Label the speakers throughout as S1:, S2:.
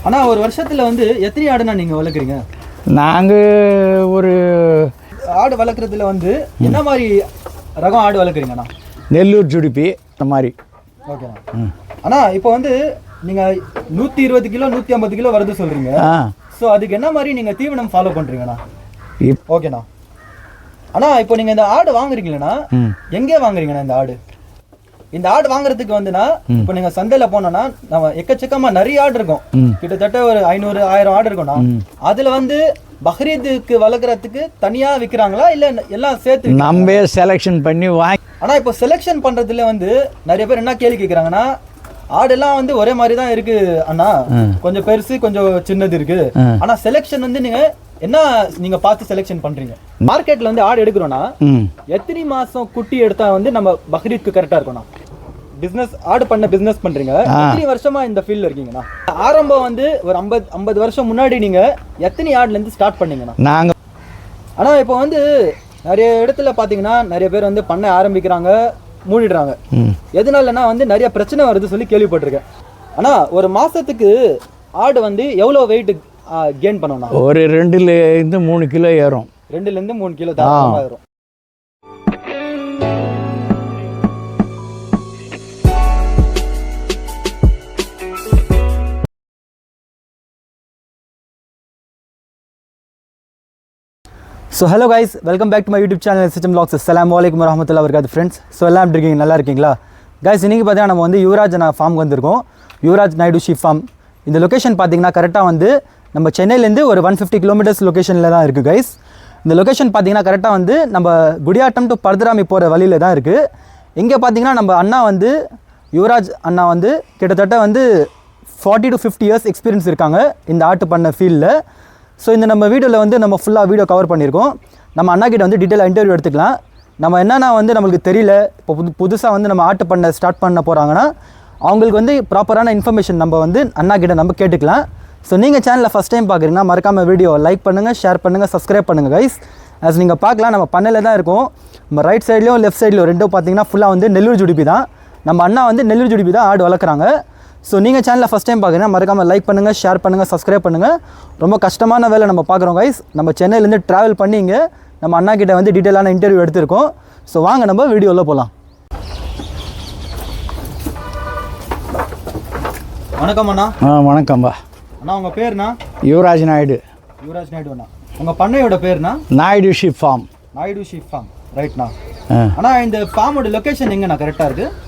S1: அண்ணா ஒரு வருஷத்துல வந்து எத்தனை ஆடுனா நீங்க வளர்க்குறீங்க?
S2: நாங்கள் ஒரு
S1: ஆடு வளர்க்குறதுல வந்து என்ன மாதிரி ரகம் ஆடு வளர்க்குறீங்கண்ணா?
S2: நெல்லூர் ஜுடிப்பி அந்த மாதிரி.
S1: ஓகேண்ணா. அண்ணா இப்போ வந்து நீங்கள் 120 கிலோ 150 கிலோ வருது சொல்கிறீங்க. ஸோ அதுக்கு என்ன மாதிரி நீங்கள் தீவனம் ஃபாலோ பண்ணுறீங்கண்ணா? ஓகேண்ணா. அண்ணா இப்போ நீங்கள் இந்த ஆடு வாங்குறீங்களா, எங்கே வாங்குறீங்கண்ணா இந்த ஆடு? இந்த ஆடு வாங்குறதுக்கு வந்துன்னா இப்போ நீங்கள் சந்தையில் போனோன்னா நம்ம எக்கச்சக்கமாக நிறைய ஆடு இருக்கும், கிட்டத்தட்ட ஒரு 500-1000 ஆடு இருக்கும்ண்ணா. அதில் வந்து பக்ரீத்துக்கு வளர்க்குறதுக்கு தனியாக விற்கிறாங்களா இல்லை எல்லாம் சேர்த்து
S2: நம்ம செலெக்ஷன் பண்ணி வாங்கி?
S1: ஆனால் இப்போ செலெக்ஷன் பண்ணுறதுல வந்து நிறைய பேர் என்ன கேள்வி கேட்குறாங்கன்னா, ஆடெல்லாம் வந்து ஒரே மாதிரி தான் இருக்கு அண்ணா, கொஞ்சம் பெருசு கொஞ்சம் சின்னது இருக்கு, ஆனால் செலெக்ஷன் வந்து நீங்க பார்த்து செலெக்ஷன் பண்றீங்க. மார்க்கெட்ல வந்து ஆடு எடுக்கிறோம்னா எத்தனை மாசம் குட்டி எடுத்தா வந்து நம்ம பக்ரீத்க்கு கரெக்டா இருக்கும்னா? பிசினஸ் ஆடு பண்ண பிசினஸ் பண்றீங்க, எத்தனை வருஷமா இந்த ஃபீல்ட்ல இருக்கீங்கண்ணா? ஆரம்பம் வந்து ஒரு 50 வருஷம் முன்னாடி நீங்க எத்தனை ஆடுல இருந்து ஸ்டார்ட் பண்ணீங்கண்ணா?
S2: நாங்க
S1: ஆனா இப்போ வந்து நிறைய இடத்துல பாத்தீங்கன்னா நிறைய பேர் வந்து பண்ண ஆரம்பிக்கிறாங்க, மூடிடுறாங்க. எதனாலன்னா வந்து நிறைய பிரச்சனை வருது சொல்லி கேள்விப்பட்டிருக்கேன். ஆனா ஒரு மாசத்துக்கு ஆடு வந்து எவ்வளவு வெயிட் கெயின் பண்ணணும்?
S2: ஒரு 2-3 கிலோ ஏறும்.
S1: 2-3 கிலோ தான் ஏறும். So hello guys, welcome back to my YouTube channel SHM Vlogs. அஸ்ஸலாமு அலைக்கும் வரஹ்மத்துல்லாஹி வபரகாத்துஹு ஃப்ரெண்ட்ஸ். ஸோ எல்லாம் எப்படி இருக்கீங்க? நல்லா இருக்கீங்களா கைஸ்? இன்றைக்கி பார்த்தீங்கன்னா நம்ம வந்து யுவராஜ் ஃபார்முக்கு வந்திருக்கோம். Yuvaraj Naidu sheep farm. இந்த லொக்கேஷன் பார்த்தீங்கன்னா கரெக்டாக வந்து நம்ம சென்னையிலேருந்து ஒரு 150 கிலோமீட்டர்ஸ் லொக்கேஷனில் தான் இருக்குது கைஸ். இந்த லொக்கேஷன் பார்த்தீங்கன்னா கரெக்டாக வந்து நம்ம குடியாட்டம் டு பரதுராமி போகிற வழியில் தான் இருக்குது. இங்கே பார்த்தீங்கன்னா நம்ம அண்ணா வந்து யுவராஜ் அண்ணா வந்து கிட்டத்தட்ட வந்து 40 to 50 இயர்ஸ் எக்ஸ்பீரியன்ஸ் இருக்காங்க இந்த ஆட்டு பண்ண ஃபீல்டில். ஸோ இந்த நம்ம வீடியோவில் வந்து நம்ம ஃபுல்லாக வீடியோ கவர் பண்ணியிருக்கோம். நம்ம அண்ணா கிட்ட வந்து டீட்டெயிலாக இன்டர்வியூ எடுத்துக்கலாம். நம்ம என்னென்னா வந்து நம்மளுக்கு தெரியல, இப்போ புதுசாக வந்து நம்ம ஆட்டு பண்ண ஸ்டார்ட் பண்ண போகிறாங்கன்னா அவங்களுக்கு வந்து ப்ராப்பரான இன்ஃபர்மேஷன் நம்ம வந்து அண்ணா கிட்ட நம்ம கேட்டுக்கலாம். ஸோ நீங்கள் சேனலில் ஃபஸ்ட் டைம் பார்க்குறீங்கன்னா மறக்காமல் வீடியோ லைக் பண்ணுங்கள், ஷேர் பண்ணுங்கள், சப்ஸ்கிரைப் பண்ணுங்கள் கைஸ். as நீங்கள் பார்க்கலாம் நம்ம பண்ணையில் தான் இருக்கும். நம்ம ரைட் சைட்லையும் லெஃப்ட் சைட்லையும் ரெண்டும் பார்த்தீங்கன்னா ஃபுல்லாக வந்து நெல்லூர் ஜுடிப்பி தான். நம்ம அண்ணா வந்து நெல்லூர் ஜுடிப்பி தான் ஆடு வளர்க்குறாங்க. ஸோ நீங்கள் சேனலில் ஃபஸ்ட் டைம் பார்க்குறீங்கன்னா மறக்காமல் லைக் பண்ணுங்கள், ஷேர் பண்ணுங்கள், சப்ஸ்கிரைப் பண்ணுங்கள். ரொம்ப கஷ்டமான வேலை நம்ம பார்க்குறோம் கைஸ். நம்ம சென்னையிலேருந்து ட்ராவல் பண்ணி இங்கே நம்ம அண்ணா கிட்ட வந்து டீட்டெயிலான இன்டர்வியூ எடுத்திருக்கோம். ஸோ வாங்க நம்ம வீடியோவில் போகலாம். வணக்கம் அண்ணா.
S2: வணக்கம்பா
S1: அண்ணா. உங்கள் பேர்ண்ணா?
S2: யுவராஜ் நாயுடு.
S1: யுவராஜ் நாயுடு அண்ணா. உங்கள் பண்ணையோட பேர்ண்ணா?
S2: Naidu sheep farm.
S1: Naidu sheep farm, ரைட்ண்ணா. அண்ணா இந்த ஃபார்மோட லொக்கேஷன் எங்கண்ணா கரெக்டாக இருக்குது?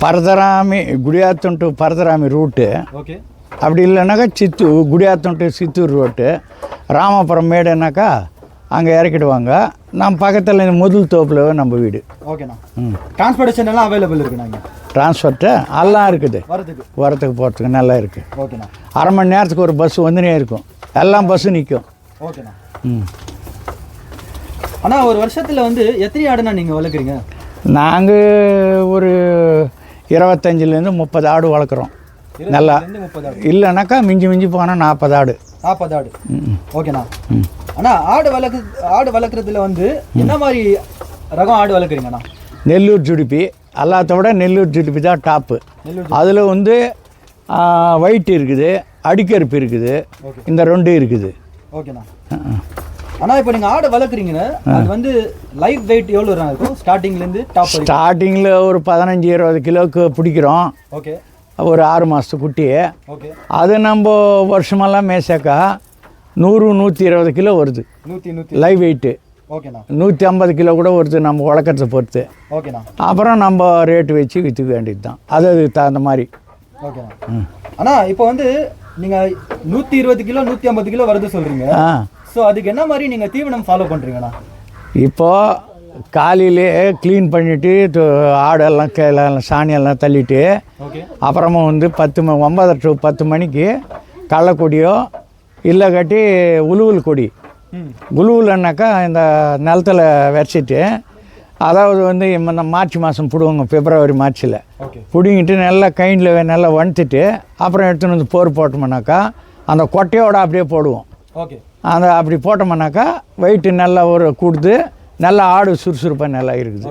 S2: Paradarami, Gudiyatham to Paradarami route.
S1: Okay.
S2: அப்படி இல்லைனாக்கா குடியாத்தம் டு சித்தூர் ரோட்டு, ராமபுரம் மேடுனாக்கா அங்கே இறக்கிடுவாங்க. நம்ம பக்கத்தில் இந்த முதல் தோப்பில் நம்ம வீடு.
S1: ஓகேண்ணா. டிரான்ஸ்போர்ட்டேஷன் எல்லாம் அவைலபிள் இருக்குண்ணா இங்கே?
S2: டிரான்ஸ்போர்ட்டு எல்லாம் இருக்குது,
S1: வரத்துக்கு
S2: போகிறதுக்கு நல்லா இருக்குது.
S1: ஓகேண்ணா.
S2: அரை மணி நேரத்துக்கு ஒரு பஸ் வந்துனே இருக்கும், எல்லாம் பஸ்ஸு நிற்கும்.
S1: ஓகேண்ணா. அண்ணா ஒரு வருஷத்தில் வந்து எத்தனை ஆடுண்ணா நீங்கள் வளர்க்குறீங்க?
S2: நாங்கள் ஒரு 25-30 ஆடு வளர்க்குறோம். நல்லா இல்லைனாக்கா மிஞ்சி போனால் 40 ஆடு.
S1: 40 ஆடு. ஓகேண்ணா. அண்ணா ஆடு வளர்க்குறதுல வந்து என்ன மாதிரி ரகம் ஆடு வளர்க்குறீங்கண்ணா?
S2: நெல்லூர் ஜுடிப்பி, எல்லாத்த விட நெல்லூர் ஜுடிப்பி தான் டாப்பு. அதில் வந்து ஒயிட் இருக்குது, அடிக்கருப்பு இருக்குது, இந்த 2 இருக்குது.
S1: ஓகேண்ணா. அண்ணா இப்போ நீங்கள் ஆடு வளர்க்குறீங்கன்னு அது வந்து லைவ் வெயிட் எவ்வளோ இருக்கும் ஸ்டார்டிங்லேருந்து டாப்?
S2: ஸ்டார்டிங்கில் ஒரு 15-20 கிலோவுக்கு பிடிக்கிறோம்.
S1: ஓகே.
S2: ஒரு 6 மாதத்து குட்டி.
S1: ஓகே.
S2: அது நம்ம வருஷமெல்லாம் மேய்ச்சாக்கா 100-120 கிலோ வருது லைவ் வெயிட்டு.
S1: ஓகேண்ணா.
S2: 150 கிலோ கூட வருது நம்ம வளர்க்குறத பொறுத்து.
S1: ஓகேண்ணா.
S2: அப்புறம் நம்ம ரேட்டு வச்சு விற்றுக்க வேண்டியது தான், அதுக்கு தகுந்த மாதிரி.
S1: ஓகேண்ணா. அண்ணா இப்போ வந்து நீங்கள் 120 கிலோ 150 கிலோ வருது சொல்கிறீங்க. ஸோ அதுக்கு என்ன மாதிரி நீங்கள் தீவனம் ஃபாலோ பண்ணுறீங்கண்ணா?
S2: இப்போது காலையிலே க்ளீன் பண்ணிவிட்டு ஆடெல்லாம் சாணியெல்லாம் தள்ளிட்டு அப்புறமா வந்து 9 to 10 மணிக்கு கடலக்கொடியோ இல்லை கட்டி உழுவுல் கொடி. உழுவுலன்னாக்கா இந்த நிலத்தில் வரைச்சிட்டு, அதாவது வந்து இந்த மார்ச் மாதம் பிடுவாங்க, பிப்ரவரி மார்ச்சில் பிடிங்கிட்டு நல்லா கைண்டில் நல்லா வண்டுட்டு அப்புறம் எடுத்துன்னு வந்து போர் போட்டோம்னாக்கா அந்த கொட்டையோடு அப்படியே போடுவோம்.
S1: ஓகே.
S2: அந்த அப்படி போட்டோம்னாக்கா வெயிட்டு நல்லா ஒரு கொடுத்து நல்லா ஆடு சுறுசுறுப்பாக நல்லா இருக்குது.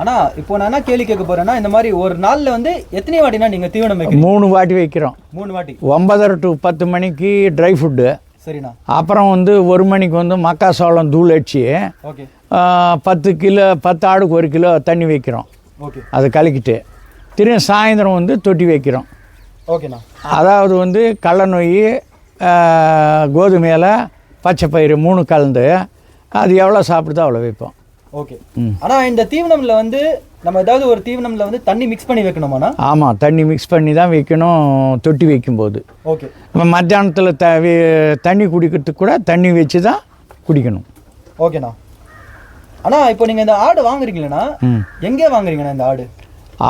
S1: ஆனா இப்போ நான் என்ன கேள்வி கேட்க போறேன்னா இந்த மாதிரி ஒரு நாள்ல வந்து எத்தனை வாட்டினா நீங்க தீவனம் வைக்கிறீங்க?
S2: 3 வாட்டி வைக்கிறோம்.
S1: 3 வாட்டி.
S2: 9:30 to 10 மணிக்கு ட்ரை ஃபுட்டு.
S1: சரிண்ணா.
S2: அப்புறம் வந்து 1 மணிக்கு வந்து மக்காசோளம் தூள் அடிச்சு
S1: ஓகே
S2: 10 ஆடுக்கு 1 கிலோ தண்ணி வைக்கிறோம்.
S1: ஓகே.
S2: அதை கலக்கிட்டு திரும்ப சாயந்தரம் வந்து தொட்டி வைக்கிறோம்.
S1: ஓகேண்ணா.
S2: அதாவது வந்து கடல நொய், கோதுமையில் பச்சை பயிறு 3 கலந்து அது எவ்வளோ சாப்பிடுதோ அவ்வளோ வைப்போம்.
S1: ஓகே. ஆனா இந்த தீவனம்ல வந்து நம்ம ஏதாவது ஒரு தீவனம்ல வந்து தண்ணி மிக்ஸ் பண்ணி வைக்கணுமாண்ணா?
S2: ஆமாம், தண்ணி மிக்ஸ் பண்ணி தான் வைக்கணும் தொட்டி வைக்கும்போது.
S1: ஓகே.
S2: நம்ம மத்தியானத்தில் தண்ணி குடிக்கிறதுக்கு கூட தண்ணி வச்சு தான் குடிக்கணும்.
S1: ஓகேண்ணா. அண்ணா இப்போ நீங்கள் இந்த ஆடு வாங்குறீங்களா, எங்கே வாங்குறீங்கண்ணா இந்த ஆடு?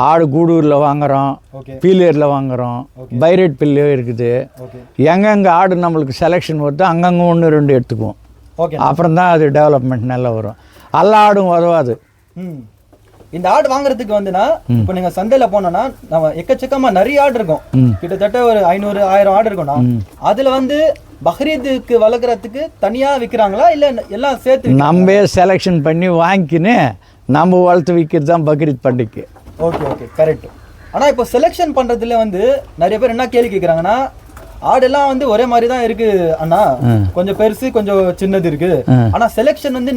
S2: ஆடு கூடூரில் வாங்குகிறோம், பீலேரில் வாங்குகிறோம், பைரேட் பில்லு இருக்குது. எங்கெங்கே ஆடு நம்மளுக்கு செலெக்ஷன் வருதோ அங்கங்கே 1-2 எடுத்துக்குவோம்.
S1: ஓகே.
S2: அப்புறம் தான் அது டெவலப்மெண்ட் நல்லா வரும். எல்லா ஆடும் உதவாது.
S1: இந்த ஆடு வாங்குறதுக்கு வந்துன்னா இப்போ நீங்கள் சந்தையில் போனோன்னா நம்ம எக்கச்சக்கமாக நிறைய ஆடு இருக்கும், கிட்டத்தட்ட ஒரு 500-1000 ஆடு இருக்கும்ண்ணா. அதில் வந்து பக்ரீத்துக்கு வளர்க்குறதுக்கு தனியாக விற்கிறாங்களா இல்லை எல்லாம் சேர்த்து?
S2: நம்ம செலெக்ஷன் பண்ணி வாங்கிக்கின்னு நம்ம வளர்த்து விற்கிறது தான் பக்ரீத் பண்டிகைக்கு.
S1: Okay okay correct. ஆனால் இப்போ செலெக்ஷன் பண்ணுறதுல வந்து நிறைய பேர் என்ன கேள்வி கேட்குறாங்கன்னா, ஆடெல்லாம் வந்து ஒரே மாதிரி தான் இருக்கு அண்ணா, கொஞ்சம் பெருசு கொஞ்சம் சின்னது இருக்கு, ஆனால் செலெக்ஷன் வந்து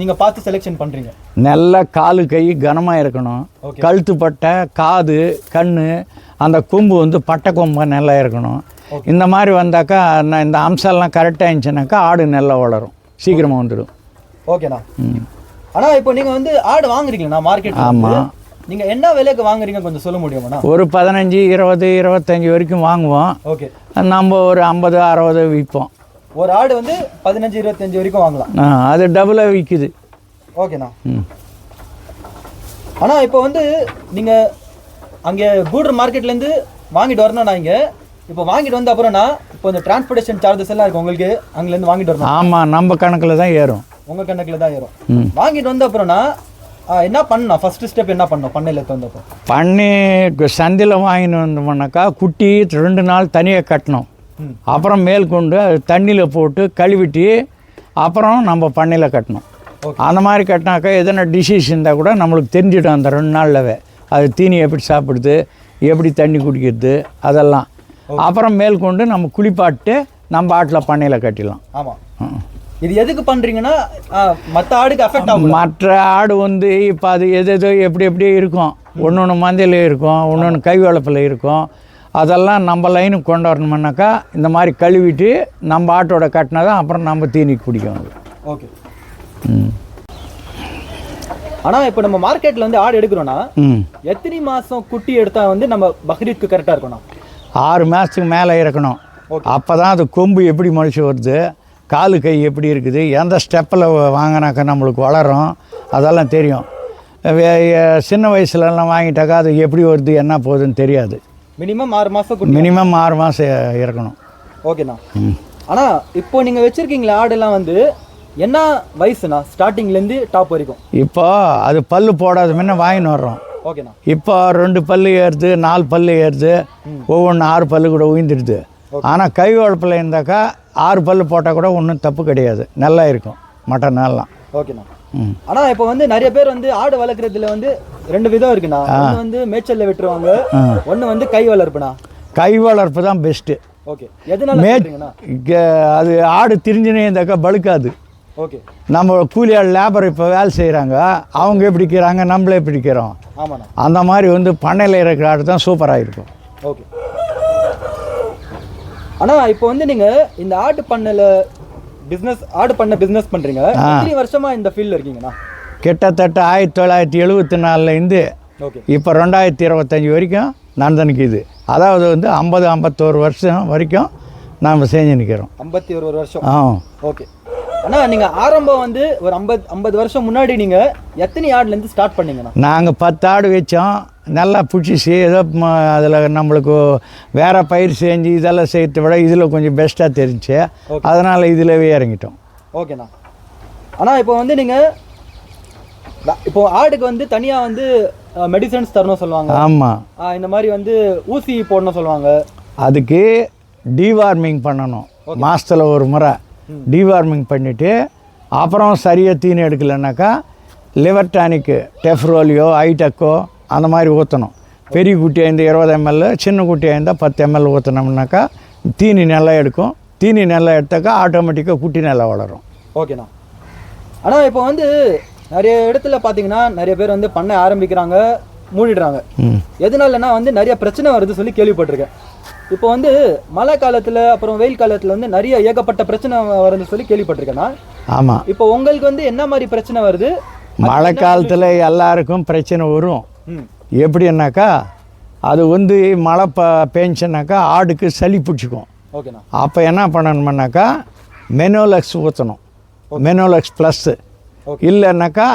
S1: நீங்க பார்த்து செலெக்ஷன் பண்றீங்க? நல்ல
S2: காலு கை கனமாக இருக்கணும், கழுத்து பட்டை, காது, கண்ணு, அந்த கொம்பு வந்து பட்டை கொம்பு நல்லா இருக்கணும். இந்த மாதிரி வந்தாக்கா இந்த அம்சம்லாம் கரெக்டாக இருந்துச்சுனாக்கா ஆடு நல்லா வளரும், சீக்கிரமாக வந்துடும்.
S1: ஓகேண்ணா. ஆனால் இப்போ நீங்கள் வந்து ஆடு வாங்குறீங்களா மார்க்கெட்? ஆமாம். நீங்கள் என்ன விலைக்கு வாங்குறீங்க கொஞ்சம் சொல்ல முடியுமாண்ணா?
S2: ஒரு 15, 20, 25 வரைக்கும் வாங்குவோம்.
S1: ஓகே. நம்ம
S2: ஒரு 50, 60 விற்போம்.
S1: ஒரு ஆடு வந்து 15, 25 வரைக்கும் வாங்கலாம்.
S2: அது டபுளாக விற்குது.
S1: ஓகேண்ணா. ஆனால் இப்போ வந்து நீங்கள் அங்கே கூடுற மார்க்கெட்லேருந்து வாங்கிட்டு வரணும்ண்ணா, இங்கே இப்போ வாங்கிட்டு வந்த அப்புறம்னா இப்போ இந்த டிரான்ஸ்போர்ட்டேஷன் சார்ஜஸ் எல்லாம் இருக்கும் உங்களுக்கு, அங்கேருந்து வாங்கிட்டு வரணும்?
S2: ஆமாம், நம்ம கணக்கில் தான் ஏறும்.
S1: உங்கள் கணக்கில் தான் ஏறும். வாங்கிட்டு வந்த அப்புறம்னா என்ன பண்ணணும்? ஃபர்ஸ்ட் ஸ்டெப் என்ன பண்ணணும் பண்ணையில் தந்தப்போ?
S2: பண்ணி சந்தையில் வாங்கிட்டு வந்தோம்னாக்கா குட்டி 2 நாள் தனியாக கட்டணும். அப்புறம் மேல் கொண்டு அது தண்ணியில் போட்டு கழுவிட்டு அப்புறம் நம்ம பண்ணையில் கட்டணும். அந்த மாதிரி கட்டினாக்கா எதனா டிசீஸ் இருந்தால் கூட நம்மளுக்கு தெரிஞ்சிடும் அந்த 2 நாளில்வே. அது தீனி எப்படி சாப்பிடுது, எப்படி தண்ணி குடிக்கிறது, அதெல்லாம். அப்புறம் மேல் கொண்டு நம்ம குளிப்பாட்டு நம்ம ஆட்டில் பண்ணையில் கட்டிடலாம்.
S1: ஆமாம். இது எதுக்கு பண்ணுறீங்கன்னா மற்ற ஆடுக்கு அஃபெக்ட் ஆகும்.
S2: மற்ற ஆடு வந்து இப்போ அது எதோ எப்படி இருக்கும், ஒன்று மந்தையில் இருக்கும், ஒன்று கை வளப்பில் இருக்கும். அதெல்லாம் நம்ம லைனுக்கு கொண்டு வரணும்னாக்கா இந்த மாதிரி கழுவிட்டு நம்ம ஆட்டோட கட்டினா தான் அப்புறம் நம்ம தீனி குடிக்கணும்.
S1: ஓகே. ஆனால் இப்போ நம்ம மார்க்கெட்டில் வந்து ஆடு எடுக்கிறோன்னா எத்தனை மாதம் குட்டி எடுத்தால் வந்து நம்ம பக்ரீத்துக்கு கரெக்டாக இருக்கணும்?
S2: 6 மாதத்துக்கு மேலே இருக்கணும். அப்போ தான் அது கொம்பு எப்படி முளைச்சி வருது, காலு கை எப்படி இருக்குது, எந்த ஸ்டெப்பில் வாங்கினாக்கா நம்மளுக்கு வளரும், அதெல்லாம் தெரியும். சின்ன வயசுலலாம் வாங்கிட்டாக்கா அது எப்படி வருது என்ன போகுதுன்னு தெரியாது.
S1: மினிமம் 6 மாதம்
S2: மினிமம் 6 மாதம் இருக்கணும்.
S1: ஓகேண்ணா. ஆனால் இப்போ நீங்கள் வச்சுருக்கீங்களா ஆடெல்லாம் வந்து என்ன வயசுண்ணா ஸ்டார்டிங்லேருந்து டாப் வரைக்கும்?
S2: இப்போ அது பல்லு போடாத முன்ன வாங்கின்னு வர்றோம்.
S1: ஓகேண்ணா.
S2: இப்போ 2 பல்லு ஏறுது, 4 பல்லு ஏறுது, ஒவ்வொன்று 6 பல்லு கூட உயிர்ந்துடுது. ஆனால் கை வளர்ப்பில் இருந்தாக்கா 6 பல்லு போட்டால் கூட ஒன்றும் தப்பு கிடையாது, நல்லா இருக்கும் மட்டன் எல்லாம்.
S1: ஓகேண்ணா. ஆனால் இப்போ வந்து நிறைய பேர் வந்து ஆடு வளர்க்குறதுல வந்து 2 விதம் இருக்குண்ணா. ஒன்று வந்து மேய்ச்சலில் விட்டுருவாங்க, ஒன்று வந்து கை வளர்ப்புண்ணா.
S2: கை வளர்ப்பு தான் பெஸ்ட்டு.
S1: ஓகே. எதுனால?
S2: அது ஆடு திரிஞ்சுனே இருந்தாக்கா பழுக்காது.
S1: ஓகே.
S2: நம்ம கூலி ஆள் லேபர் இப்போ வேலை செய்கிறாங்க, அவங்க எப்படி இருக்கிறாங்க, நம்மளே எப்படி இருக்கிறோம்.
S1: ஆமாண்ணா.
S2: அந்த மாதிரி வந்து பண்ணையில் இருக்கிற ஆடு தான் சூப்பராக இருக்கும்.
S1: ஓகே. ஆனால் இப்போ வந்து நீங்கள் இந்த ஆடு பண்ணையில் ஆடு பண்ண பிஸ்னஸ் பண்ணுறீங்க, எத்தனை வருஷமாக இந்த ஃபீல்டில் இருக்கீங்கண்ணா?
S2: கிட்டத்தட்ட 1974லேருந்து இப்போ 2025 வரைக்கும் நடந்து இது. அதாவது வந்து 50-51 வருஷம் வரைக்கும் நாம் செஞ்சு நிற்கிறோம்.
S1: 51 வருஷம். ஓகே. ஆனால் நீங்கள் ஆரம்பம் வந்து ஒரு 50 வருஷம் முன்னாடி நீங்கள் எத்தனை ஆடுலேருந்து ஸ்டார்ட் பண்ணீங்கண்ணா?
S2: நாங்கள் 10 ஆடு வச்சோம், நல்லா பிடிச்சி ஏதோ அதில் நம்மளுக்கு வேறு பயிர் செஞ்சு இதெல்லாம் செய்கிறத விட இதில் கொஞ்சம் பெஸ்ட்டாக தெரிஞ்சு அதனால் இதிலவே இறங்கிட்டோம்.
S1: ஓகேண்ணா. ஆனால் இப்போ வந்து நீங்கள் இப்போ ஆடுக்கு வந்து தனியாக வந்து மெடிசன்ஸ் தரணும் சொல்லுவாங்க.
S2: ஆமாம்.
S1: இந்த மாதிரி வந்து ஊசி போடணும் சொல்லுவாங்க.
S2: அதுக்கு டிவார்மிங் பண்ணணும், மாதத்தில் ஒரு முறை டிவார்மிங் பண்ணிவிட்டு அப்புறம் சரியாக தீனி எடுக்கலைன்னாக்கா லிவர் டானிக்கு டெஃப்ரோலியோ ஐடெக்கோ அந்த மாதிரி ஊற்றணும். பெரிய குட்டியாக இருந்தால் 20 ml, சின்ன குட்டியாக இருந்தால் 10 ml ஊற்றினோம்னாக்கா தீனி நல்லா எடுக்கும். தீனி நல்லா எடுத்தாக்கா ஆட்டோமேட்டிக்காக குட்டி நல்லா வளரும்.
S1: ஓகேண்ணா. ஆனால் இப்போ வந்து நிறைய இடத்துல பார்த்தீங்கன்னா நிறைய பேர் வந்து பண்ணை ஆரம்பிக்கிறாங்க, மூடிடுறாங்க. எதனாலன்னா வந்து நிறைய பிரச்சனை வருது சொல்லி கேள்விப்பட்டிருக்கேன். இப்போ வந்து மழை காலத்தில் அப்புறம் வெயில் காலத்தில் வந்து நிறைய ஏகப்பட்ட பிரச்சனை வருதுன்னு சொல்லி கேள்விப்பட்டிருக்கேன்னா. ஆமாம். இப்போ உங்களுக்கு வந்து என்ன மாதிரி பிரச்சனை வருது?
S2: மழை காலத்தில் எல்லாருக்கும் பிரச்சனை வரும். எப்படின்னாக்கா அது வந்து மழை பேஞ்சுனாக்கா ஆடுக்கு சளி பிடிச்சிக்கும்.
S1: ஓகேண்ணா.
S2: அப்போ என்ன பண்ணணும்னாக்கா மெனோலெக்ஸ் ஊற்றணும். மெனோலெக்ஸ் ப்ளஸ்ஸு இல்லைன்னாக்கா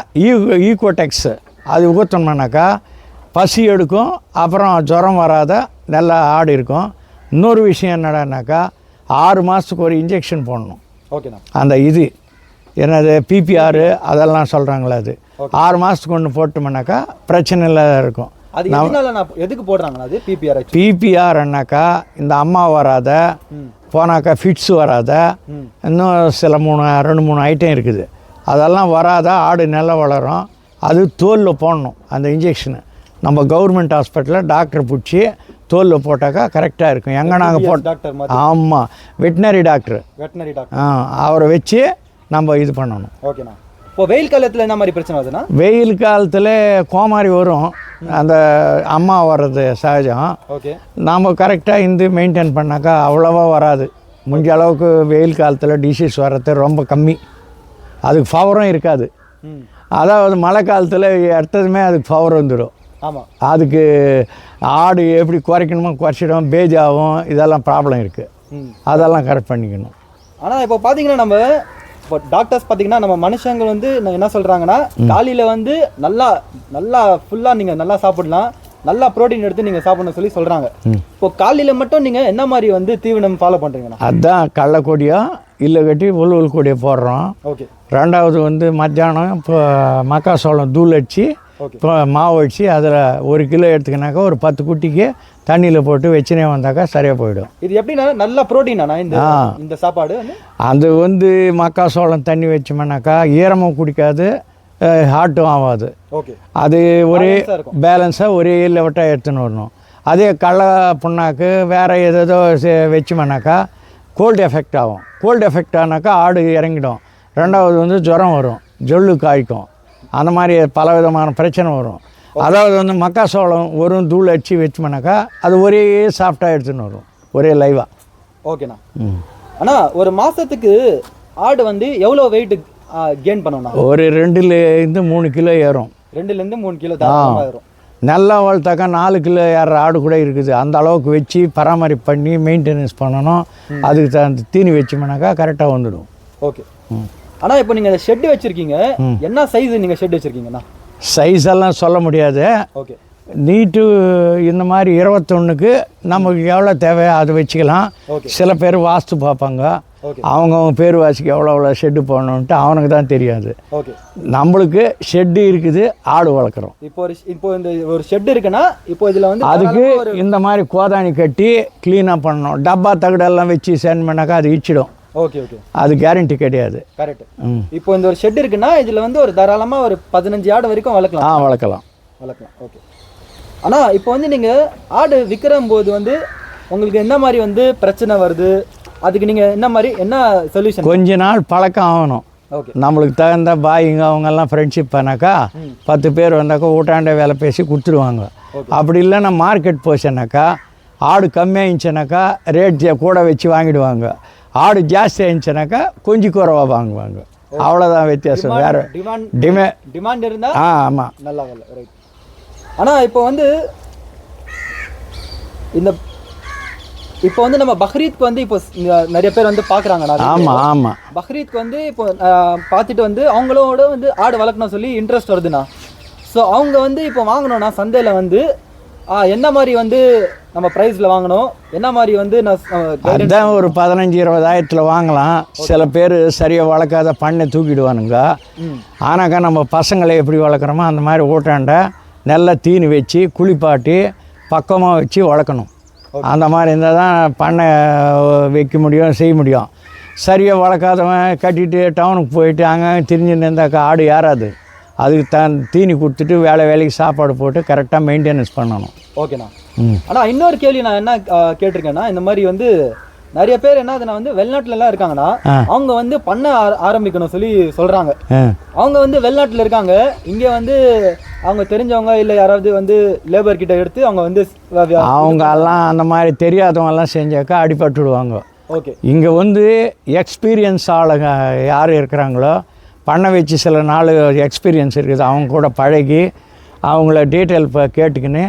S2: ஈகோடெக்ஸு அது ஊற்றணும்னாக்கா பசி எடுக்கும், அப்புறம் ஜுரம் வராத நல்லா ஆடு இருக்கும். இன்னொரு விஷயம் என்னடானாக்கா 6 மாதத்துக்கு ஒரு இன்ஜெக்ஷன் போடணும்.
S1: ஓகேண்ணா.
S2: அந்த இது என்னது பிபிஆர் அதெல்லாம் சொல்கிறாங்களே, அது 6 மாதத்துக்கு ஒன்று போட்டோம்னாக்கா பிரச்சனை இல்லாத இருக்கும்.
S1: அது எதுக்கு போடுறாங்களா அது பிபிஆர்?
S2: பிபிஆர்னாக்கா இந்த அம்மா வராத, போனாக்கா ஃபிட்ஸ் வராத, இன்னும் சில 2-3 ஐட்டம் இருக்குது. அதெல்லாம் வராத ஆடு நல்லா வளரும். அது தோலில் போடணும் அந்த இன்ஜெக்ஷனு. நம்ம கவர்மெண்ட் ஹாஸ்பிட்டலில் டாக்டர் பிடிச்சி தோலில் போட்டாக்கா கரெக்டாக இருக்கும். எங்கே நாங்கள்
S1: டாக்டர்?
S2: ஆமாம், வெட்டினரி டாக்டர். அவரை வச்சு நம்ம இது பண்ணணும்.
S1: ஓகேண்ணா. இப்போ வெயில் காலத்தில் என்ன மாதிரி பிரச்சனை வருதுன்னா?
S2: வெயில் காலத்தில் கோமாரி வரும், அந்த அம்மா வர்றது சகஜம்.
S1: ஓகே. நாம்
S2: கரெக்டாக இந்த மெயின்டைன் பண்ணாக்கா அவ்வளோவா வராது. முடிஞ்ச அளவுக்கு வெயில் காலத்தில் டிசீஸ் வர்றது ரொம்ப கம்மி. அதுக்கு பவரும் இருக்காது. அதாவது மழை காலத்தில் எடுத்ததுமே அதுக்கு பவர் வந்துடும்.
S1: ஆமாம்.
S2: அதுக்கு ஆடு எப்படி குறைக்கணுமோ குறைச்சிடும், பேஜாகும், இதெல்லாம் ப்ராப்ளம் இருக்குது. அதெல்லாம் கரெக்ட் பண்ணிக்கணும்.
S1: ஆனால் இப்போ பார்த்தீங்கன்னா நம்ம இப்போ டாக்டர்ஸ் பார்த்தீங்கன்னா நம்ம மனுஷங்க வந்து என்ன சொல்கிறாங்கன்னா காலையில் வந்து நல்லா நல்லா ஃபுல்லாக நீங்கள் நல்லா சாப்பிடலாம், நல்லா ப்ரோட்டீன் எடுத்து நீங்கள் சாப்பிடணும்னு சொல்லி சொல்கிறாங்க. இப்போ காலையில் மட்டும் நீங்கள் என்ன மாதிரி வந்து தீவனம் ஃபாலோ பண்ணுறீங்கண்ணா?
S2: அதுதான் கடலக்கொடியோ இல்லை கட்டி உள் கொடியை போடுறோம்.
S1: ஓகே.
S2: ரெண்டாவது வந்து மத்தியானம் இப்போ மக்காசோளம் தூள் அடித்து இப்போ மாவு அடித்து அதில் 1 கிலோ எடுத்துக்கினாக்கா ஒரு 10 குட்டிக்கு தண்ணியில் போட்டு வச்சுனே வந்தாக்கா சரியாக போயிடும்.
S1: இது எப்படின்னா நல்ல ப்ரோட்டீனா இந்த சாப்பாடு?
S2: அது வந்து மக்காசோளம் தண்ணி வச்சோம்னாக்கா ஈரமும் குடிக்காது, ஹார்ட்டும் ஆகாது.
S1: ஓகே.
S2: அது ஒரே பேலன்ஸாக ஒரே லெவட்டாக எடுத்துன்னு வரணும். அதே கடலை புண்ணாக்கு வேறு ஏதோ வச்சோம்னாக்கா கோல்டு எஃபெக்ட் ஆகும். கோல்டு எஃபெக்ட் ஆனாக்கா ஆடு இறங்கிடும். ரெண்டாவது வந்து ஜுரம் வரும், ஜொல்லு காய்க்கும், அந்த மாதிரி பல விதமான பிரச்சனை வரும். அதாவது வந்து மக்காசோளம் ஒரு தூள் அடித்து வச்சோம்னாக்கா அது ஒரே சாஃப்டாக எடுத்துன்னு வரும், ஒரே லைவாக.
S1: ஓகேண்ணா. ஆனால் ஒரு மாதத்துக்கு ஆடு வந்து எவ்வளோ வெயிட் கெயின் பண்ணணும்?
S2: ஒரு 2-3 கிலோ ஏறும்.
S1: 2-3 கிலோ தான் ஏறும்.
S2: நல்லா வளர்த்தாக்கா 4 கிலோ ஏற ஆடு கூட இருக்குது. அந்த அளவுக்கு வச்சு பராமரிப்பு பண்ணி மெயின்டெனன்ஸ் பண்ணணும். அதுக்கு தகுந்த தீனி வச்சோம்னாக்கா கரெக்டாக வந்துடும்.
S1: ஓகே. ஆனால் இப்போ நீங்கள் ஷெட்டு வச்சுருக்கீங்க, என்ன சைஸ் நீங்கள் ஷெட் வச்சுருக்கீங்கண்ணா?
S2: சைஸ் எல்லாம் சொல்ல முடியாது.
S1: ஓகே.
S2: நீட்டு இந்த மாதிரி 21க்கு நமக்கு எவ்வளோ தேவையோ அது வச்சுக்கலாம். சில பேர் வாஸ்து பார்ப்பாங்க, அவங்க பேர் வாசிக்கு எவ்வளோ ஷெட்டு போடணுன்ட்டு அவனுக்கு தான் தெரியாது.
S1: ஓகே.
S2: நம்மளுக்கு ஷெட்டு இருக்குது, ஆடு வளர்க்குறோம்.
S1: இப்போ இந்த ஒரு ஷெட் இருக்குன்னா இப்போ இதில் வந்து
S2: அதுக்கு இந்த மாதிரி கோதாணி கட்டி க்ளீனாக பண்ணணும். டப்பா தகடெல்லாம் வச்சு சேர்ந்து பண்ணாக்கா அது இச்சிடும்.
S1: ஓகே. ஓகே.
S2: அது கேரண்டி கிடையாது.
S1: கரெக்ட். இப்போ இந்த ஒரு ஷெட் இருக்குன்னா இதில் வந்து ஒரு தாராளமாக ஒரு 15 ஆடு வரைக்கும் வளர்க்கலாம்.
S2: வளர்க்கலாம்.
S1: ஓகே. ஆனால் இப்போ வந்து நீங்கள் ஆடு விற்கிற போது வந்து உங்களுக்கு என்ன மாதிரி வந்து பிரச்சனை வருது, அதுக்கு நீங்கள் என்ன சொல்யூஷன்?
S2: கொஞ்ச நாள் பழக்கம் ஆகணும்.
S1: ஓகே.
S2: நம்மளுக்கு தகுந்த பாய்ங்க அவங்கெல்லாம் ஃப்ரெண்ட்ஷிப் பண்ணாக்கா 10 பேர் வந்தாக்கா ஊட்டாண்ட வேலை பேசி கொடுத்துருவாங்க. அப்படி இல்லைன்னா மார்க்கெட் போச்சுனாக்கா ஆடு கம்மியாக இருந்துச்சுனாக்கா ரேட் கூட வச்சு வாங்கிடுவாங்க. ஆடு ஜாஸ்தி ஆயிடுச்சுனாக்கா கொஞ்சம் குறைவாக வாங்குவாங்க. அவ்வளோதான் வித்தியாசம். வேறு
S1: டிமாண்ட் இருந்தால்
S2: ஆமாம்
S1: நல்லா ரைட். ஆனால் இப்போ வந்து இப்போ வந்து நம்ம பக்ரீத்க்கு வந்து இப்போ நிறைய பேர் வந்து பார்க்குறாங்க.
S2: ஆமாம்.
S1: பக்ரீத்க்கு வந்து இப்போ பார்த்துட்டு வந்து அவங்களோட வந்து ஆடு வளர்க்கணும் சொல்லி இன்ட்ரெஸ்ட் வருதுண்ணா. ஸோ அவங்க வந்து இப்போ வாங்கணும்னா சந்தையில் வந்து என்ன மாதிரி வந்து நம்ம ப்ரைஸில் வாங்கணும், என்ன மாதிரி வந்து
S2: அதுதான் ஒரு 15-20 வாங்கலாம். சில பேர் சரியாக வளர்க்காத பண்ணை தூக்கிடுவானுங்க. ஆனாக்கா நம்ம பசங்களை எப்படி வளர்க்குறோமோ அந்த மாதிரி ஊட்டாண்ட நல்லா தீனி வச்சு குளிப்பாட்டி பக்கமாக வச்சு வளர்க்கணும். அந்த மாதிரி இருந்தால் தான் பண்ணை வைக்க முடியும், செய்ய முடியும். சரியாக வளர்க்காதவன் கட்டிட்டு டவுனுக்கு போயிட்டு அங்கே திரிஞ்சுன்னு இருந்தாக்கா ஆடு ஏறாது. அதுக்கு தீனி கொடுத்துட்டு வேலைக்கு சாப்பாடு போட்டு கரெக்டாக மெயின்டெனன்ஸ் பண்ணணும்.
S1: ஓகேண்ணா. ஆனால் இன்னொரு கேள்வி நான் என்ன கேட்டிருக்கேன்னா, இந்த மாதிரி வந்து நிறைய பேர் என்ன ஆகுதுன்னா வந்து வெளிநாட்டுலலாம் இருக்காங்கன்னா அவங்க வந்து பண்ண ஆரம்பிக்கணும் சொல்லி சொல்கிறாங்க. அவங்க வந்து வெளிநாட்டில் இருக்காங்க, இங்கே வந்து அவங்க தெரிஞ்சவங்க இல்லை யாராவது வந்து லேபர் கிட்ட எடுத்து அவங்க வந்து
S2: அவங்க எல்லாம் அந்த மாதிரி தெரியாதவங்கெல்லாம் செஞ்சாக்கா அடிபட்டுடுவாங்க.
S1: ஓகே.
S2: இங்கே வந்து எக்ஸ்பீரியன்ஸ் ஆளுங்க யார் இருக்கிறாங்களோ பண்ண வச்சு சில நாள் எக்ஸ்பீரியன்ஸ் இருக்குது, அவங்க கூட பழகி அவங்கள டீட்டெயில் கேட்டுக்கின்னு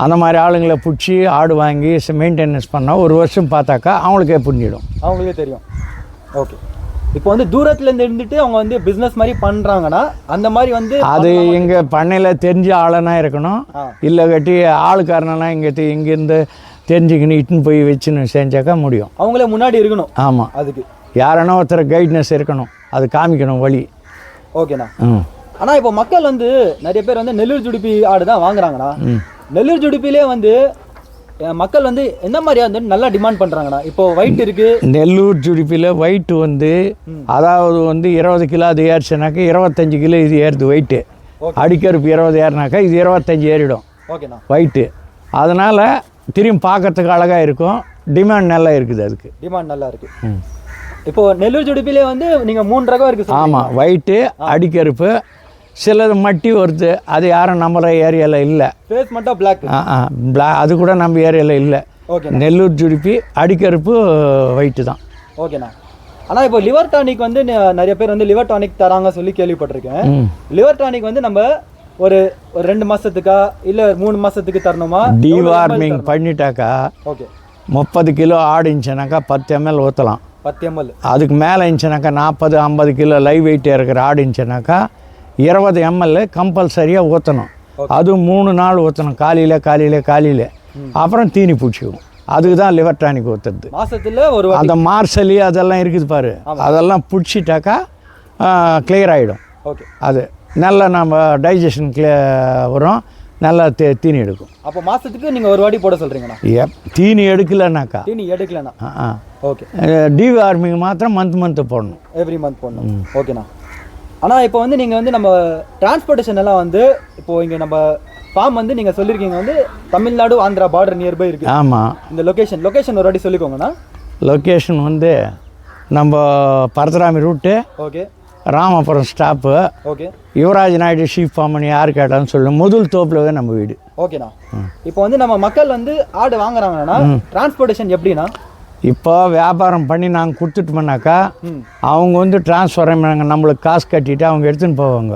S2: அந்த மாதிரி ஆளுங்களை பிடிச்சி ஆடு வாங்கி மெயின்டெனன்ஸ் பண்ணால் 1 வருஷம் பார்த்தாக்கா அவங்களுக்கே புரிஞ்சிடும்,
S1: அவங்களுக்கே தெரியும். ஓகே. இப்போ வந்து தூரத்துலேருந்து இருந்துட்டு அவங்க வந்து பிஸ்னஸ் மாதிரி பண்ணுறாங்கன்னா அந்த மாதிரி வந்து
S2: அது இங்கே பண்ணையில் தெரிஞ்ச ஆளுனா இருக்கணும், இல்லை கட்டி ஆளுக்காரனா இங்கேருந்து தெரிஞ்சுக்கின்னு இட்டுன்னு போய் வச்சுன்னு செஞ்சாக்கா முடியும்.
S1: அவங்களே முன்னாடி இருக்கணும்.
S2: ஆமாம்,
S1: அதுக்கு
S2: யாரனா ஒருத்தர் கைட்னஸ் இருக்கணும், அது காமிக்கணும் வழி.
S1: ஓகேண்ணா. ஆனால் இப்போ மக்கள் வந்து நிறைய பேர் வந்து நெல்லூர் ஜுடிப்பி ஆடு தான் வாங்குறாங்கண்ணா. நெல்லூர் ஜுடிப்பிலே வந்து மக்கள் வந்து என்ன மாதிரி வந்து நல்லா டிமாண்ட் பண்ணுறாங்கண்ணா? இப்போ ஒயிட் இருக்குது,
S2: நெல்லூர் ஜுடிப்பியில் ஒயிட்டு வந்து அதாவது வந்து 20 கிலோ அது ஏறிச்சுனாக்கா 25 கிலோ இது ஏறுது ஒயிட்டு. அடிக்கருப்பு 20 ஏறினாக்கா இது 25 ஏறிடும்.
S1: ஓகேண்ணா.
S2: ஒயிட்டு அதனால் திரும்பி பார்க்கறதுக்கு அழகாக இருக்கும், டிமாண்ட் நல்லா இருக்குது, அதுக்கு
S1: டிமாண்ட் நல்லா இருக்குது. இப்போ நெல்லூர் ஜுடிப்பிலே வந்து நீங்கள் 3 ரகம் இருக்குது.
S2: ஆமாம், ஒயிட்டு அடிக்கருப்பு, சிலது மட்டி வருது, அது யாரும் நம்மள ஏரியாவில் இல்லை.
S1: ஃபேஸ் மட்டும் பிளாக்,
S2: அது கூட நம்ம ஏரியாவில் இல்லை.
S1: ஓகே.
S2: நெல்லூர் ஜுடிப்பி அடிக்கருப்பு ஒயிட்டு தான்.
S1: ஓகேண்ணா. ஆனால் இப்போ லிவர் டானிக் வந்து நிறைய பேர் வந்து லிவர் டானிக் தராங்க சொல்லி கேள்விப்பட்டிருக்கேன். லிவர் டானிக் வந்து நம்ம ஒரு 2 மாதத்துக்கா இல்லை 3 மாதத்துக்கு தரணுமா?
S2: டிவார்மிங் பண்ணிட்டாக்கா
S1: ஓகே
S2: 30 கிலோ ஆடு இருந்துச்சுனாக்கா 10 ml ஊற்றலாம்.
S1: 10 ml.
S2: அதுக்கு மேலே இருந்துச்சுனாக்கா 40-50 கிலோ லைவ் வெயிட் இருக்கிற ஆடு இருந்துச்சுனாக்கா 20 ml கம்பல்சரியாக ஊற்றணும். அதுவும் 3 நாள் ஊற்றணும், காலையில் அப்புறம் தீனி பிடிச்சிக்கும். அதுக்கு தான் லிவர் டானிக் ஊற்றுறது.
S1: மாதத்தில் ஒரு
S2: அந்த மார்சலி அதெல்லாம் இருக்குது பாரு, அதெல்லாம் பிடிச்சிட்டாக்கா கிளியர் ஆகிடும்.
S1: ஓகே.
S2: அது நல்லா நம்ம டைஜஷன் வரும், நல்லா தீனி எடுக்கும்.
S1: அப்போ மாதத்துக்கு நீங்கள் ஒரு வாட்டி போட சொல்கிறீங்கண்ணா?
S2: தீனி எடுக்கலனாக்கா
S1: ஓகே.
S2: டிவார்மிங் மாத்திரம் மந்த் போடணும்,
S1: எவ்ரி மந்த் போடணும். ஓகேண்ணா. ஆனால் இப்போ வந்து நீங்கள் வந்து நம்ம டிரான்ஸ்போர்ட்டேஷன் எல்லாம் வந்து இப்போது இங்கே நம்ம ஃபார்ம் வந்து நீங்கள் சொல்லியிருக்கீங்க வந்து தமிழ்நாடு ஆந்திரா பார்டர் நியர்பை இருக்குது.
S2: ஆமாம்.
S1: இந்த லொக்கேஷன் ஒரு வாட்டி சொல்லிக்கோங்கண்ணா.
S2: லொக்கேஷன் வந்து நம்ம Paradarami route,
S1: okay,
S2: Ramapuram stop,
S1: okay,
S2: Yuvraj Naidu sheep ஃபார்ம்னு யார் கேட்டாலும் சொல்லு, முதல் தோப்பில் தான் நம்ம வீடு.
S1: ஓகேண்ணா. இப்போ வந்து நம்ம மக்கள் வந்து ஆடு வாங்குறாங்கன்னா டிரான்ஸ்போர்ட்டேஷன் எப்படின்னா,
S2: இப்போ வியாபாரம் பண்ணி நாங்கள் கொடுத்துட்டோம்னாக்கா அவங்க வந்து டிரான்ஸ்ஃபர் நம்மளுக்கு காசு கட்டிட்டு அவங்க எடுத்துன்னு போவாங்க.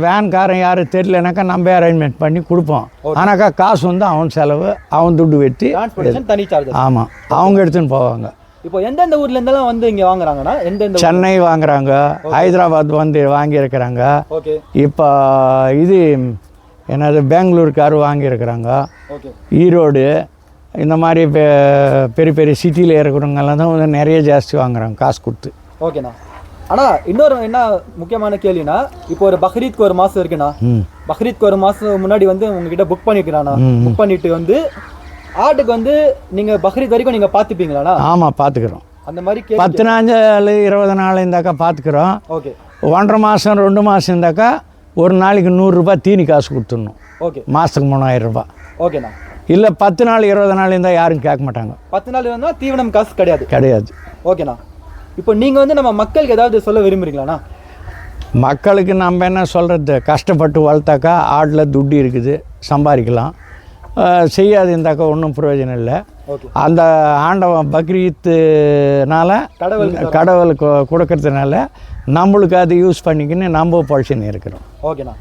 S2: வேன்காரன் யாரும் தெரியலனாக்கா நம்ம அரேஞ்ச்மெண்ட் பண்ணி கொடுப்போம். ஆனாக்கா காசு வந்து அவன் செலவு, அவன் துட்டு வெட்டி
S1: தனி சார்ஜ்.
S2: ஆமாம், அவங்க எடுத்துன்னு போவாங்க.
S1: இப்போ எந்தெந்த ஊர்ல இருந்தெல்லாம் வந்து இங்கே வாங்குறாங்கன்னா?
S2: சென்னை வாங்குறாங்க, ஹைதராபாத் வந்து வாங்கியிருக்கிறாங்க. இப்போ இது என்னது பெங்களூருக்காரு வாங்கியிருக்கிறாங்க, ஈரோடு, இந்த மாதிரி பெரிய பெரிய சிட்டியில் இருக்கிறவங்கெல்லாம் தான் வந்து நிறைய ஜாஸ்தி வாங்குறாங்க காசு கொடுத்து.
S1: ஓகேண்ணா. ஆனால் இன்னொரு என்ன முக்கியமான கேள்வினா, இப்போ ஒரு பக்ரீத்க்கு ஒரு மாதம் இருக்குண்ணா, பக்ரீத்க்கு ஒரு மாதம் முன்னாடி வந்து உங்ககிட்ட புக் பண்ணிக்கிறாண்ணா. புக் பண்ணிட்டு வந்து ஆட்டுக்கு வந்து நீங்கள் பக்ரீத் வரைக்கும் நீங்கள் பார்த்துப்பீங்களாண்ணா?
S2: ஆமாம், பார்த்துக்குறோம்.
S1: அந்த மாதிரி
S2: 10 நாள் 20 நாள் இருந்தாக்கா பார்த்துக்குறோம்.
S1: ஓகே.
S2: 1.5 மாதம் 2 மாதம் இருந்தாக்கா ஒரு நாளைக்கு 100 ரூபாய் தீனி காசு கொடுத்துடணும்.
S1: ஓகே.
S2: மாதத்துக்கு 3000 ரூபாய்.
S1: ஓகேண்ணா.
S2: இல்லை 10 நாள் 20 நாள் இருந்தால் யாரும் கேட்க மாட்டாங்க.
S1: 10 நாள் இருந்தால் தீவனம் காசு கிடையாது. ஓகேண்ணா. இப்போ நீங்கள் வந்து நம்ம மக்களுக்கு ஏதாவது சொல்ல விரும்புகிறீங்களாண்ணா?
S2: மக்களுக்கு நம்ம என்ன சொல்கிறது, கஷ்டப்பட்டு வளர்த்தாக்கா ஆடில் துட்டு இருக்குது, சம்பாதிக்கலாம். செய்யாது இருந்தாக்கா ஒன்றும் பிரயோஜனம் இல்லை. அந்த ஆண்டவன் பக்ரீத்துனால கடவுளுக்கு கொடுக்கறதுனால நம்மளுக்கு அதை யூஸ் பண்ணிக்கின்னு நம்ம பழச்சின்னு இருக்கிறோம்.
S1: ஓகேண்ணா.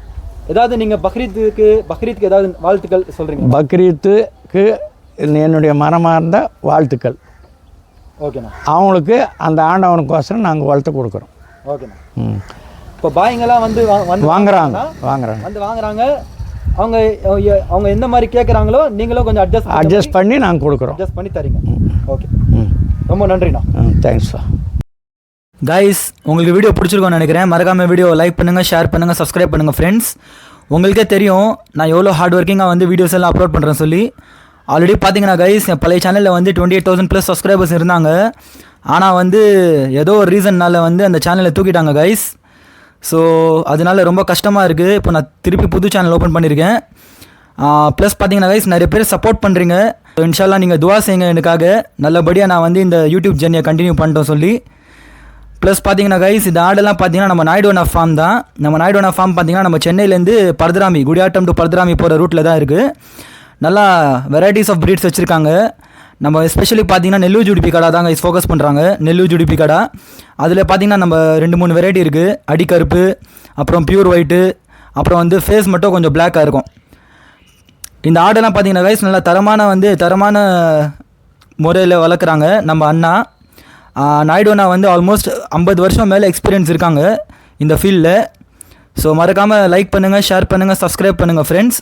S1: ஏதாவது நீங்கள் பக்ரீத்துக்கு ஏதாவது வாழ்த்துக்கள் சொல்கிறீங்க?
S2: பக்ரீத்துக்கு என்னுடைய மனமார்ந்த வாழ்த்துக்கள்.
S1: ஓகேண்ணா.
S2: அவங்களுக்கு அந்த ஆண்டவனுக்கோசரம் நாங்கள் வளர்த்து கொடுக்குறோம்.
S1: ஓகேண்ணா. இப்போ பாய்ங்கெல்லாம் வந்து
S2: வாங்குறாங்க
S1: வந்து வாங்குறாங்க. அவங்க எந்த மாதிரி கேட்குறாங்களோ நீங்களும் கொஞ்சம் அட்ஜஸ்ட்
S2: பண்ணி நாங்கள் கொடுக்குறோம்,
S1: அட்ஜஸ்ட் பண்ணி தரீங்க. ஓகே, ரொம்ப நன்றிண்ணா.
S2: தேங்க்ஸ்ப்பா.
S1: கைஸ், உங்களுக்கு வீடியோ பிடிச்சிருக்கோன்னு நினைக்கிறேன். மறக்காமல் வீடியோ லைக் பண்ணுங்கள், ஷேர் பண்ணுங்கள், சப்ஸ்கிரைப் பண்ணுங்கள் ஃப்ரெண்ட்ஸ். உங்களுக்கே தெரியும் நான் எவ்வளோ ஹார்ட் ஒர்க்கிங்காக வந்து வீடியோஸ் எல்லாம் அப்லோட் பண்ணுறேன்னு சொல்லி. ஆல்ரெடி பார்த்தீங்கன்னா கைஸ், என் பழைய சேனலில் வந்து 28,000+ சப்ஸ்கிரைபர்ஸ் இருந்தாங்க. ஆனால் வந்து ஏதோ ஒரு ரீசன்னால் வந்து அந்த சேனலை தூக்கிட்டாங்க கைஸ். ஸோ அதனால ரொம்ப கஷ்டமாக இருக்குது. இப்போ நான் திருப்பி புது சேனல் ஓப்பன் பண்ணியிருக்கேன். ப்ளஸ் பார்த்தீங்கன்னா கைஸ் நிறைய பேர் சப்போர்ட் பண்ணுறீங்க. இன்ஷால்லா நீங்கள் துவா செய்யுங்க எனக்காக, நல்லபடியாக நான் வந்து இந்த யூடியூப் ஜர்னியை கண்டினியூ பண்ணிட்டோம் சொல்லி. ப்ளஸ் பார்த்தீங்கன்னா கைஸ் இந்த ஆடெல்லாம் பார்த்தீங்கன்னா நம்ம நாயுடுவனா ஃபார்ம் தான். நம்ம நாயுடுவனா ஃபார்ம் பார்த்தீங்கன்னா நம்ம சென்னையிலேருந்து பரதுராமி, குடியாட்டம் டு பரதுராமி போகிற ரூட்டில் தான் இருக்குது. நல்லா வெரைட்டிஸ் ஆஃப் ப்ரீட்ஸ் வச்சுருக்காங்க. நம்ம எஸ்பெஷலி பார்த்தீங்கன்னா நெல்லூர் ஜுடிபி கடை தாங்க ஃபோக்கஸ் பண்ணுறாங்க. நெல்லூர் ஜுடிபி கடை அதில் பார்த்தீங்கன்னா நம்ம 2-3 வெரைட்டி இருக்குது. அடிக்கருப்பு, அப்புறம் பியூர் ஒயிட்டு, அப்புறம் வந்து ஃபேஸ் மட்டும் கொஞ்சம் பிளாக்காக இருக்கும். இந்த ஆடெல்லாம் பார்த்தீங்கன்னா கைஸ் நல்லா தரமான முறையில் வளர்க்குறாங்க நம்ம அண்ணா. நாயுடுவனா வந்து ஆல்மோஸ்ட் 50 வருஷம் மேலே எக்ஸ்பீரியன்ஸ் இருக்காங்க இந்த ஃபீல்டில். ஸோ மறக்காமல் லைக் பண்ணுங்கள், ஷேர் பண்ணுங்கள், சப்ஸ்கிரைப் பண்ணுங்கள் ஃப்ரெண்ட்ஸ்.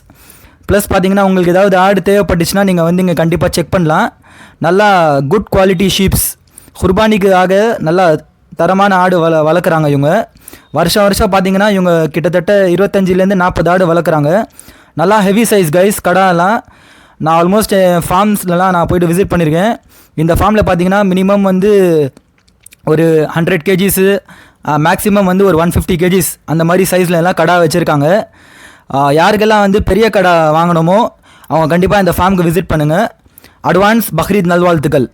S1: ப்ளஸ் பார்த்தீங்கன்னா உங்களுக்கு ஏதாவது ஆடு தேவைப்பட்டுச்சுன்னா நீங்கள் வந்து இங்கே கண்டிப்பாக செக் பண்ணலாம். நல்லா குட் குவாலிட்டி ஷீப்ஸ் குர்பானிக்கு ஆக நல்லா தரமான ஆடு வளர்க்குறாங்க இவங்க. வருஷம் பார்த்தீங்கன்னா இவங்க கிட்டத்தட்ட 25லேருந்து 40 ஆடு வளர்க்குறாங்க. நல்லா ஹெவி சைஸ் கைஸ் கடாலாம். நான் ஆல்மோஸ்ட் ஃபார்ம்ஸ்லாம் நான் போய்ட்டு விசிட் பண்ணியிருக்கேன். இந்த ஃபார்மில் பார்த்தீங்கன்னா மினிமம் வந்து ஒரு 100 kgs, மேக்ஸிமம் வந்து ஒரு 150 kgs அந்த மாதிரி சைஸில் எல்லாம் கடா வச்சுருக்காங்க. யாருக்கெல்லாம் வந்து பெரிய கடை வாங்கணுமோ அவங்க கண்டிப்பாக இந்த ஃபார்முக்கு விசிட் பண்ணுங்கள். அட்வான்ஸ் பக்ரீத் நல்வாழ்த்துக்கள்.